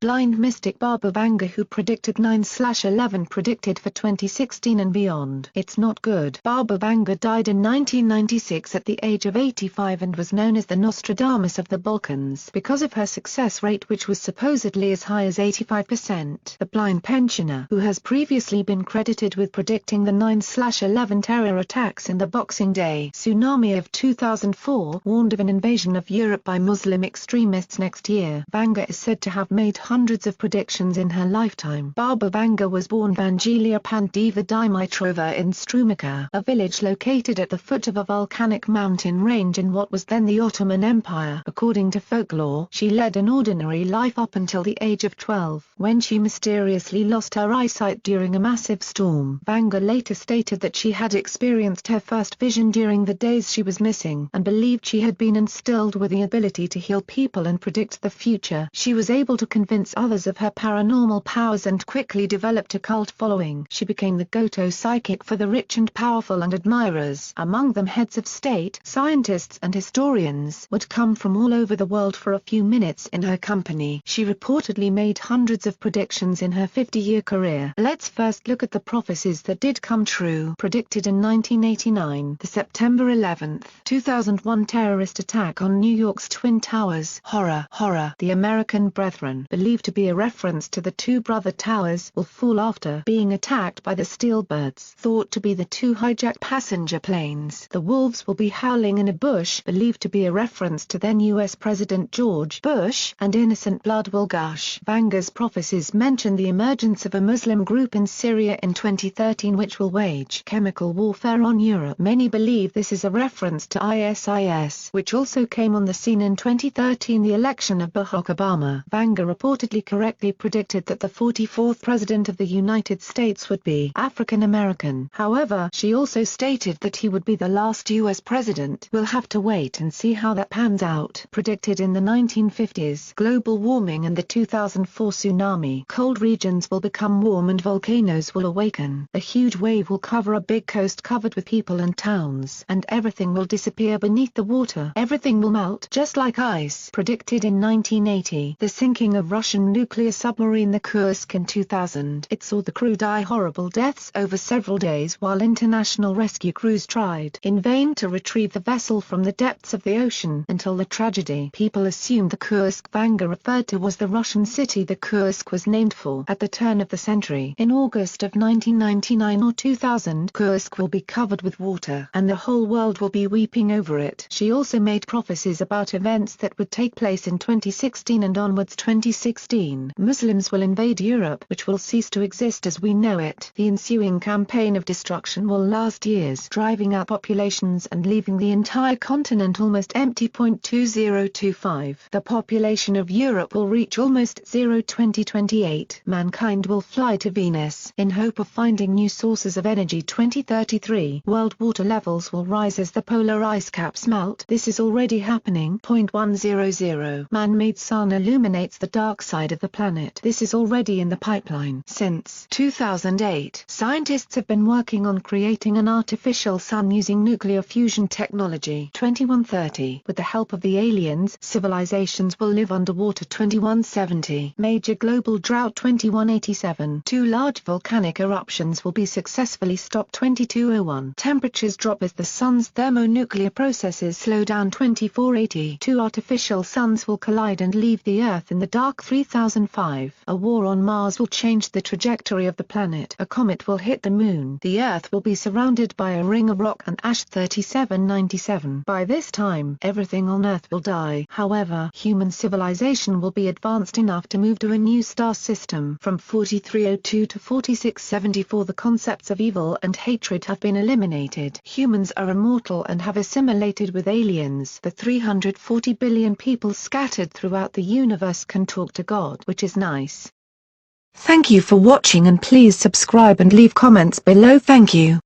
blind mystic Baba Vanga who predicted 9/11 predicted for 2016 and beyond. It's not good. Baba Vanga died in 1996 at the age of 85 and was known as the Nostradamus of the Balkans because of her success rate, which was supposedly as high as 85%. The blind pensioner, who has previously been credited with predicting the 9/11 terror attacks and the Boxing Day tsunami of 2004, warned of an invasion of Europe by Muslim extremists next year. Vanga is said to have made hundreds of predictions in her lifetime. Baba Vanga was born Vangelia Pandeva Dimitrova in Strumica, a village located at the foot of a volcanic mountain range in what was then the Ottoman Empire. According to folklore, she led an ordinary life up until the age of 12, when she mysteriously lost her eyesight during a massive storm. Vanga later stated that she had experienced her first vision during the days she was missing, and believed she had been instilled with the ability to heal people and predict the future. She was able to convince others of her paranormal powers and quickly developed a cult following. She became the go-to psychic for the rich and powerful, and admirers, among them heads of state, scientists and historians, would come from all over the world for a few minutes in her company. She reportedly made hundreds of predictions in her 50-year career. Let's first look at the prophecies that did come true. Predicted in 1989, the September 11, 2001 terrorist attack on New York's Twin Towers. Horror, horror. The American Brethren, believed to be a reference to the two brother towers, will fall after being attacked by the Steelbirds, thought to be the two hijacked passenger planes. The wolves will be howling in a bush, believed to be a reference to then U.S. President George Bush, and innocent blood will gush. Vanga's prophecies mention the emergence of a Muslim group in Syria in 2013 which will wage chemical warfare on Europe. Many believe this is a reference to ISIS, which also came on the scene in 2013, the election of Barack Obama. Vanga reportedly correctly predicted that the 44th President of the United States would be African American. However, she also stated that he would be the last U.S. president. We'll have to wait and see how that pans out. Predicted in the 1950s, global warming and the 2004 tsunami. Cold regions will become warm and volcanoes will awaken. A huge wave will cover a big coast covered with people and towns, and everything will disappear beneath the water. Everything will melt just like ice. Predicted in 1980, the sinking of Russian nuclear submarine the Kursk in 2000. It saw the crew die horrible deaths over several days while international rescue crews tried in vain to retrieve the vessel from the depths of the ocean. Until the tragedy, people assumed the Kursk Vanga referred to was the Russian city the Kursk was named for. At the turn of the century, in August of 1999 or 2000, Kursk will be covered with water, and the whole world will be weeping over it. She also made prophecies about events that would take place in 2016 and onwards. 2016, Muslims will invade Europe, which will cease to exist as we know it. The ensuing campaign of destruction will last years, driving out populations and leaving the entire continent almost empty. 2025, the population of Europe will reach almost zero. 2028, mankind will fly to Venus in hope of finding new sources of energy. 2033, world water levels will rise as the polar ice caps melt. This is already happening. 100, man-made sun illuminates the dark side of the planet. This is already in the pipeline. Since 2008, scientists have been working on creating an artificial sun using nuclear fusion technology. 2130, with the help of the aliens, civilizations will live underwater. 2170, major global drought. 2187, two large volcanic eruptions will be successfully stopped. 2201, temperatures drop as the sun's thermonuclear processes slow down. 2480, two artificial suns will collide and leave the Earth in the dark. 3005, a war on Mars will change the trajectory of the planet. A comet will hit the moon. The Earth will be surrounded by a ring of rock and ash. 3797, by this time, everything on Earth will die. However, human civilization will be advanced enough to move to a new star system. From 4302 to 4674, the concepts of evil and hatred have been eliminated. Humans are immortal and have assimilated with aliens. The 340 billion people scattered throughout the universe can talk to God, which is nice. Thank you for watching and please subscribe and leave comments below. Thank you.